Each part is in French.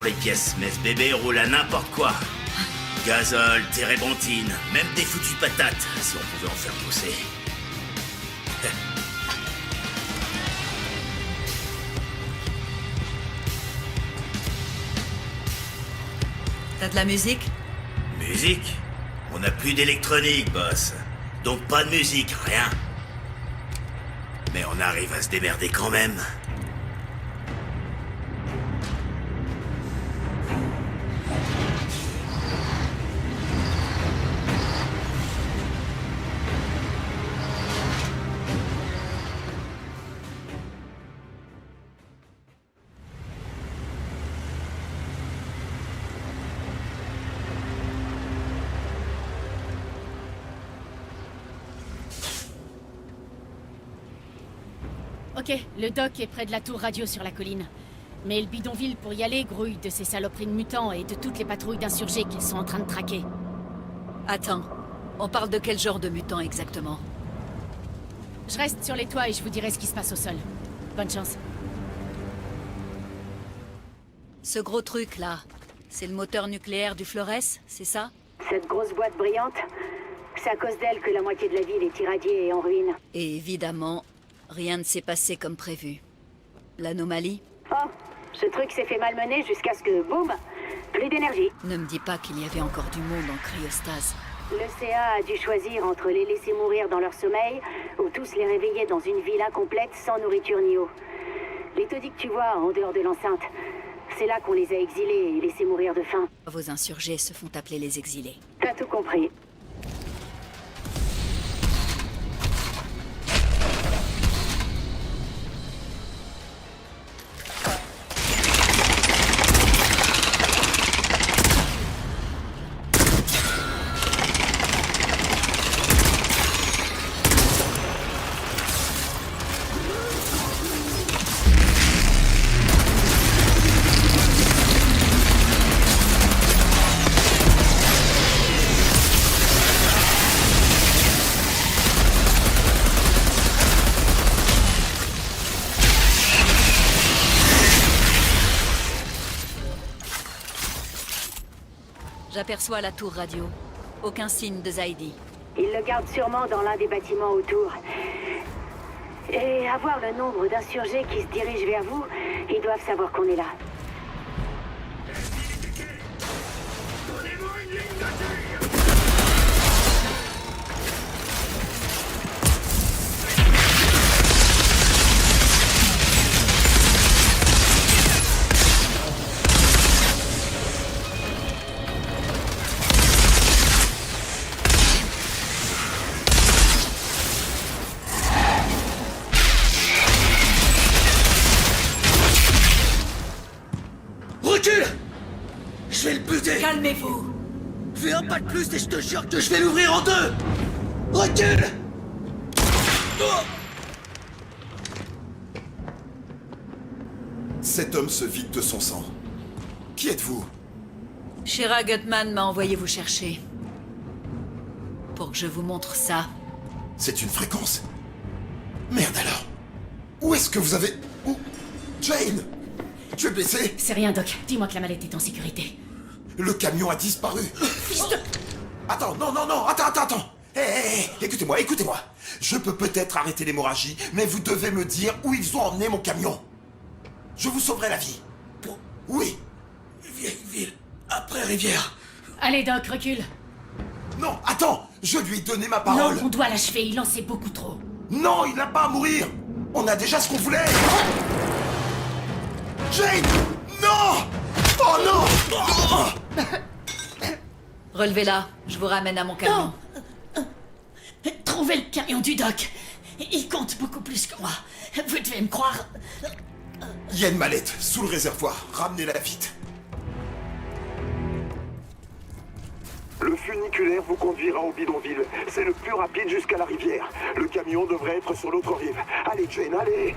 les pièces, mais ce bébé roule à n'importe quoi. Gazole, térébenthine, même des foutues patates, si on pouvait en faire pousser. T'as de la musique? Musique? On n'a plus d'électronique, boss. Donc pas de musique, rien. Mais on arrive à se démerder quand même. Ok, le dock est près de la tour radio sur la colline. Mais le bidonville pour y aller grouille de ces saloperies de mutants et de toutes les patrouilles d'insurgés qu'ils sont en train de traquer. Attends, on parle de quel genre de mutant exactement? Je reste sur les toits et je vous dirai ce qui se passe au sol. Bonne chance. Ce gros truc là, c'est le moteur nucléaire du Flores, c'est ça? Cette grosse boîte brillante, c'est à cause d'elle que la moitié de la ville est irradiée et en ruine. Et évidemment, rien ne s'est passé comme prévu. L'anomalie? Oh, ce truc s'est fait malmener jusqu'à ce que, boum, plus d'énergie. Ne me dis pas qu'il y avait encore du monde en cryostase. Le CA a dû choisir entre les laisser mourir dans leur sommeil ou tous les réveiller dans une ville incomplète sans nourriture ni eau. Les taudis que tu vois en dehors de l'enceinte, c'est là qu'on les a exilés et laissés mourir de faim. Vos insurgés se font appeler les exilés. T'as tout compris. J'aperçois la tour radio. Aucun signe de Zaidi. Ils le gardent sûrement dans l'un des bâtiments autour. Et à voir le nombre d'insurgés qui se dirigent vers vous, ils doivent savoir qu'on est là. Recule! Je vais le buter! Calmez-vous! Fais un pas de plus et je te jure que je vais l'ouvrir en deux! Recule! Oh! Cet homme se vide de son sang. Qui êtes-vous? Shira Gutman m'a envoyé vous chercher. Pour que je vous montre ça. C'est une fréquence. Merde alors. Où est-ce que vous avez... Où... Jane! Tu es blessé? C'est rien, Doc. Dis-moi que la mallette est en sécurité. Le camion a disparu. Attends, non, attends. Hé, écoutez-moi. Je peux peut-être arrêter l'hémorragie, mais vous devez me dire où ils ont emmené mon camion. Je vous sauverai la vie. Oui. Vieille ville, après rivière. Allez, Doc, recule. Non, attends, je lui ai donné ma parole. Non, on doit l'achever, il en sait beaucoup trop. Non, il n'a pas à mourir. On a déjà ce qu'on voulait. Jane! Non! Oh non! Oh! Relevez-la, je vous ramène à mon camion. Trouvez le camion du Doc. Il compte beaucoup plus que moi. Vous devez me croire. Il y a une mallette sous le réservoir. Ramenez-la vite. Le funiculaire vous conduira au bidonville. C'est le plus rapide jusqu'à la rivière. Le camion devrait être sur l'autre rive. Allez, Jane, allez!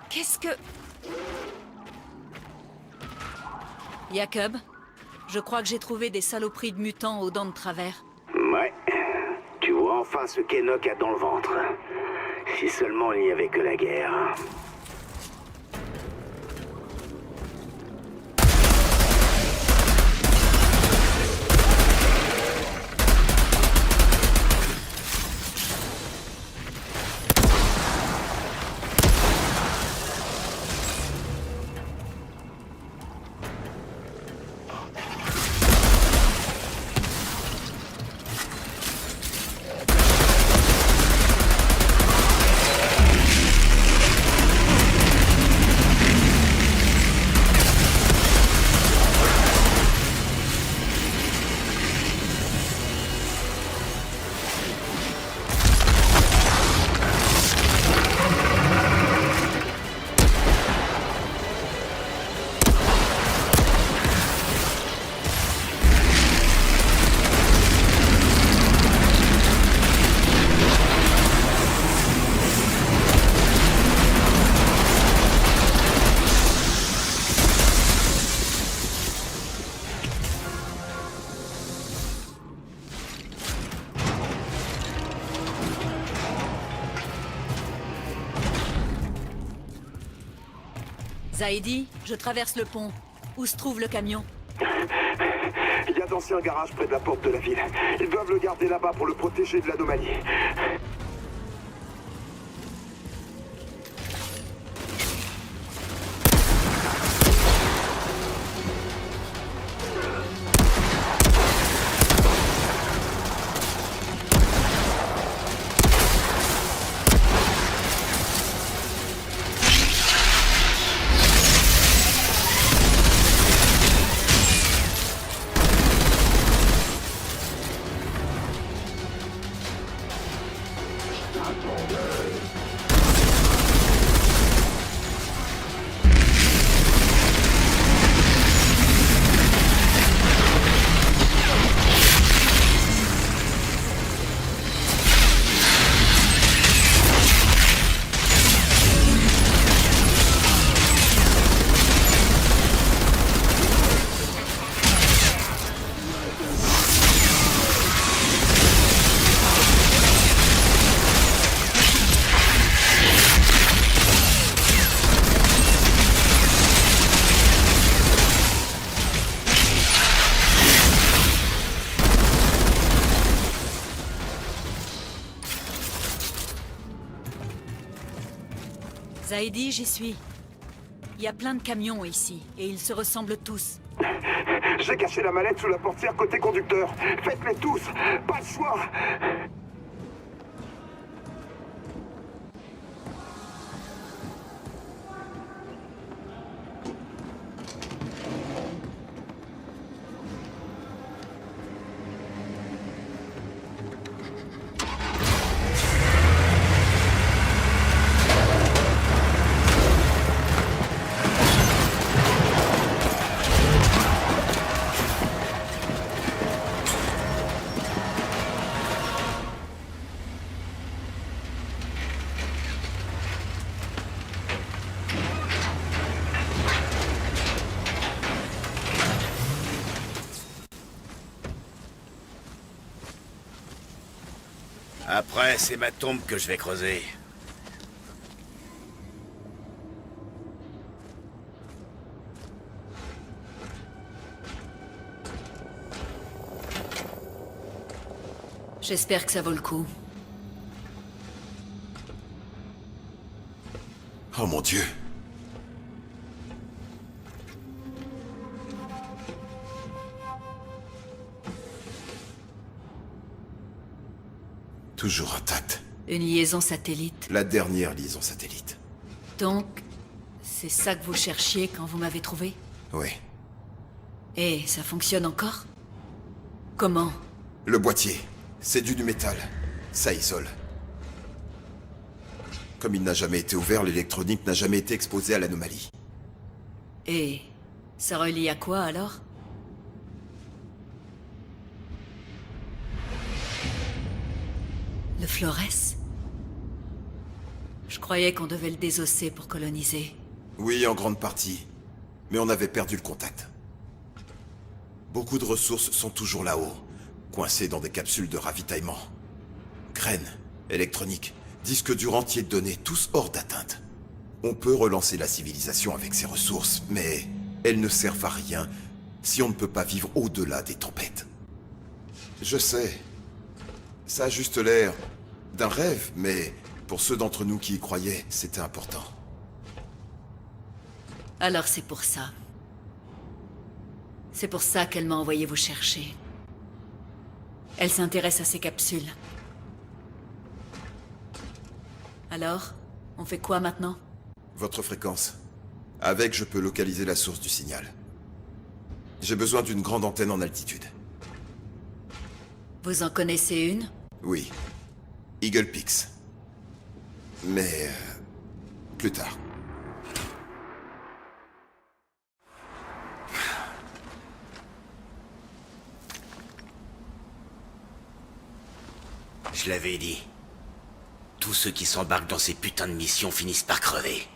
Qu'est-ce que... Jacob, je crois que j'ai trouvé des saloperies de mutants aux dents de travers. Ouais. Tu vois enfin ce qu'Enoch a dans le ventre. Si seulement il n'y avait que la guerre. Zaidi, je traverse le pont. Où se trouve le camion? Il y a d'anciens garages près de la porte de la ville. Ils doivent le garder là-bas pour le protéger de l'anomalie. Zaidi, j'y suis. Il y a plein de camions ici, et ils se ressemblent tous. J'ai caché la mallette sous la portière côté conducteur. Faites-les tous. Pas le choix. Après, c'est ma tombe que je vais creuser. J'espère que ça vaut le coup. Oh mon Dieu. Toujours intact. Une liaison satellite. La dernière liaison satellite. Donc, c'est ça que vous cherchiez quand vous m'avez trouvé? Oui. Et ça fonctionne encore? Comment? Le boîtier. C'est du métal. Ça isole. Comme il n'a jamais été ouvert, l'électronique n'a jamais été exposée à l'anomalie. Et ça relie à quoi alors? Le Flores? Je croyais qu'on devait le désosser pour coloniser. Oui, en grande partie. Mais on avait perdu le contact. Beaucoup de ressources sont toujours là-haut, coincées dans des capsules de ravitaillement. Graines, électronique, disques durs entiers de données, tous hors d'atteinte. On peut relancer la civilisation avec ces ressources, mais elles ne servent à rien si on ne peut pas vivre au-delà des tempêtes. Je sais, ça a juste l'air d'un rêve, mais pour ceux d'entre nous qui y croyaient, c'était important. Alors c'est pour ça. C'est pour ça qu'elle m'a envoyé vous chercher. Elle s'intéresse à ces capsules. Alors, on fait quoi maintenant? Votre fréquence. Avec, je peux localiser la source du signal. J'ai besoin d'une grande antenne en altitude. Vous en connaissez une? Oui. Eagle Peaks. Mais... plus tard. Je l'avais dit. Tous ceux qui s'embarquent dans ces putains de missions finissent par crever.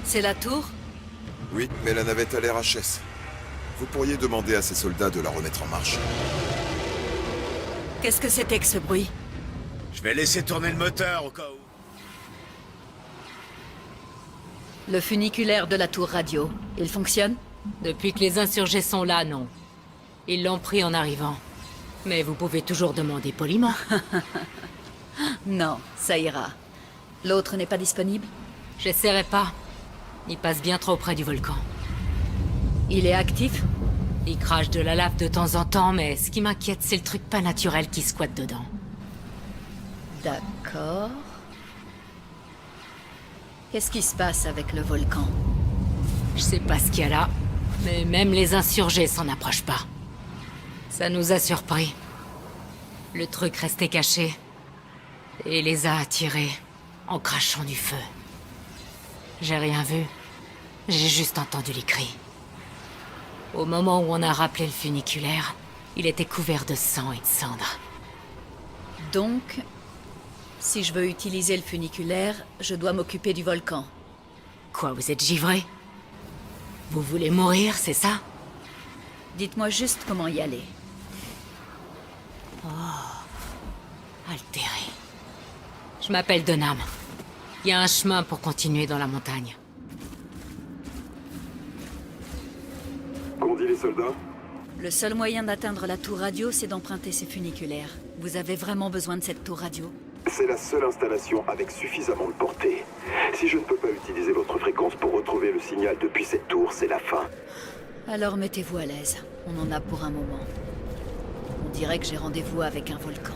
C'est la tour? Oui, mais la navette a l'air HS. Vous pourriez demander à ces soldats de la remettre en marche. Qu'est-ce que c'était que ce bruit? Je vais laisser tourner le moteur au cas où. Le funiculaire de la tour radio. Il fonctionne? Depuis que les insurgés sont là, non. Ils l'ont pris en arrivant. Mais vous pouvez toujours demander poliment. Non, ça ira. L'autre n'est pas disponible? J'essaierai pas. Il passe bien trop près du volcan. Il est actif? Il crache de la lave de temps en temps, mais ce qui m'inquiète, c'est le truc pas naturel qui squatte dedans. D'accord. Qu'est-ce qui se passe avec le volcan? Je sais pas ce qu'il y a là, mais même les insurgés s'en approchent pas. Ça nous a surpris. Le truc restait caché, et les a attirés en crachant du feu. J'ai rien vu, j'ai juste entendu les cris. Au moment où on a rappelé le funiculaire, il était couvert de sang et de cendres. Donc, si je veux utiliser le funiculaire, je dois m'occuper du volcan. Quoi, vous êtes givré? Vous voulez mourir, c'est ça? Dites-moi juste comment y aller. Altéré. Je m'appelle Denham. Il y a un chemin pour continuer dans la montagne. Qu'ont dit les soldats? Le seul moyen d'atteindre la tour radio, c'est d'emprunter ces funiculaires. Vous avez vraiment besoin de cette tour radio? C'est la seule installation avec suffisamment de portée. Si je ne peux pas utiliser votre fréquence pour retrouver le signal depuis cette tour, c'est la fin. Alors mettez-vous à l'aise. On en a pour un moment. On dirait que j'ai rendez-vous avec un volcan.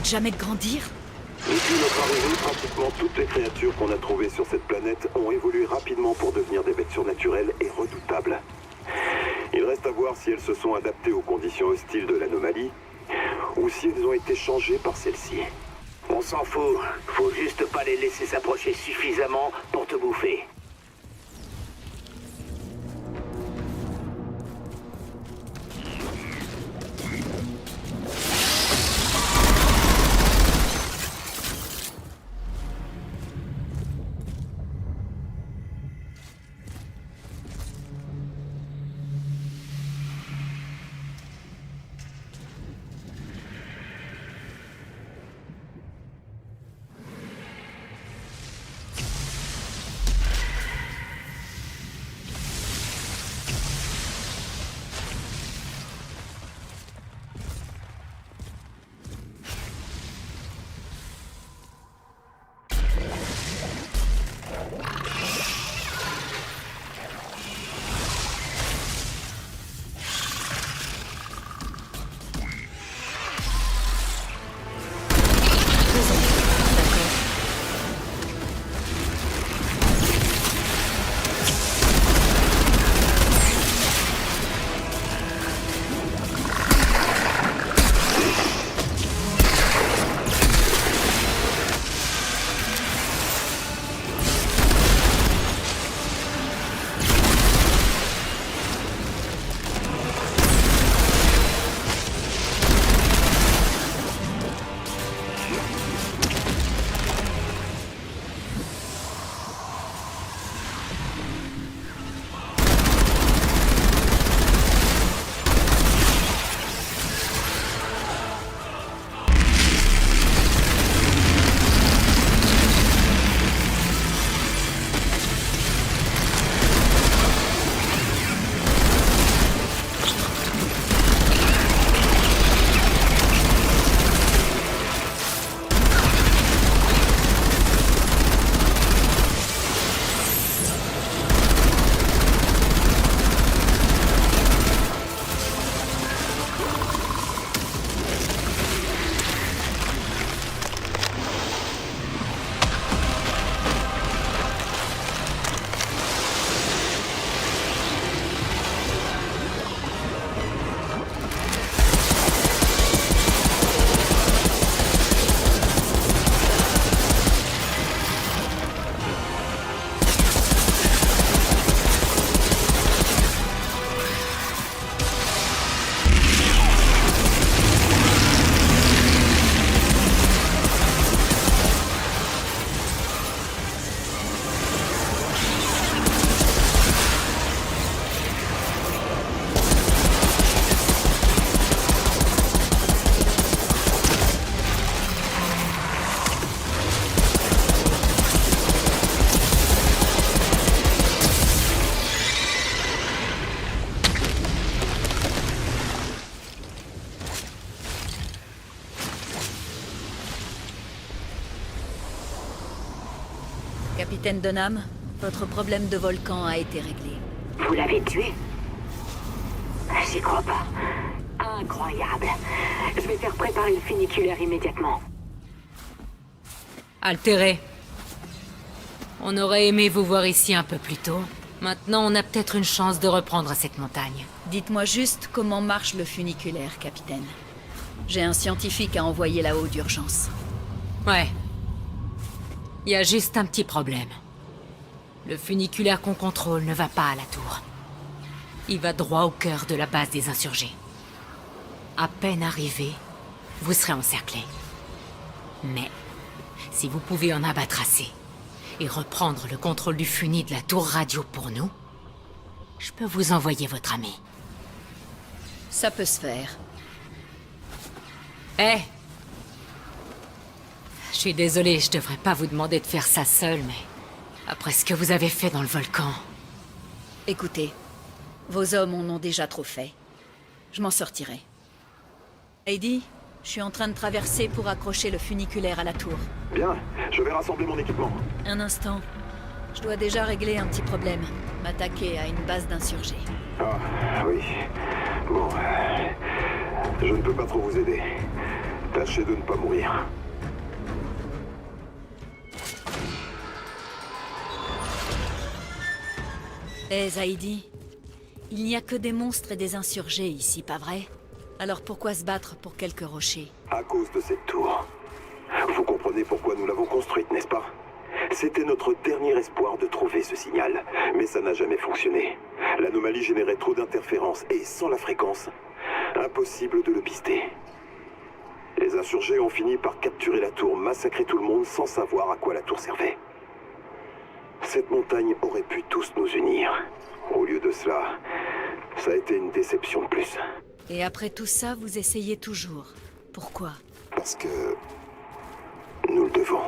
Jamais de grandir? Depuis notre arrivée, pratiquement toutes les créatures qu'on a trouvées sur cette planète ont évolué rapidement pour devenir des bêtes surnaturelles et redoutables. Il reste à voir si elles se sont adaptées aux conditions hostiles de l'anomalie, ou si elles ont été changées par celle-ci. On s'en fout. Faut juste pas les laisser s'approcher suffisamment pour te bouffer. Capitaine Dunham, votre problème de volcan a été réglé. Vous l'avez tué? J'y crois pas. Incroyable. Je vais faire préparer le funiculaire immédiatement. Altéré. On aurait aimé vous voir ici un peu plus tôt. Maintenant, on a peut-être une chance de reprendre cette montagne. Dites-moi juste comment marche le funiculaire, capitaine. J'ai un scientifique à envoyer là-haut d'urgence. Ouais. Il y a juste un petit problème. Le funiculaire qu'on contrôle ne va pas à la tour. Il va droit au cœur de la base des insurgés. À peine arrivé, vous serez encerclés. Mais, si vous pouvez en abattre assez, et reprendre le contrôle du funi de la tour radio pour nous, je peux vous envoyer votre ami. Ça peut se faire. Eh! Je suis désolé, je devrais pas vous demander de faire ça seul, mais... après ce que vous avez fait dans le volcan... Écoutez, vos hommes en ont déjà trop fait. Je m'en sortirai. Heidi, je suis en train de traverser pour accrocher le funiculaire à la tour. Bien, je vais rassembler mon équipement. Un instant. Je dois déjà régler un petit problème. M'attaquer à une base d'insurgés. Ah, oui. Bon, je ne peux pas trop vous aider. Tâchez de ne pas mourir. Eh, Zaidi, il n'y a que des monstres et des insurgés ici, pas vrai? Alors pourquoi se battre pour quelques rochers? À cause de cette tour. Vous comprenez pourquoi nous l'avons construite, n'est-ce pas? C'était notre dernier espoir de trouver ce signal, mais ça n'a jamais fonctionné. L'anomalie générait trop d'interférences et, sans la fréquence, impossible de le pister. Les insurgés ont fini par capturer la tour, massacrer tout le monde sans savoir à quoi la tour servait. Cette montagne aurait pu tous nous unir. Au lieu de cela, ça a été une déception de plus. Et après tout ça, vous essayez toujours. Pourquoi? Parce que nous le devons.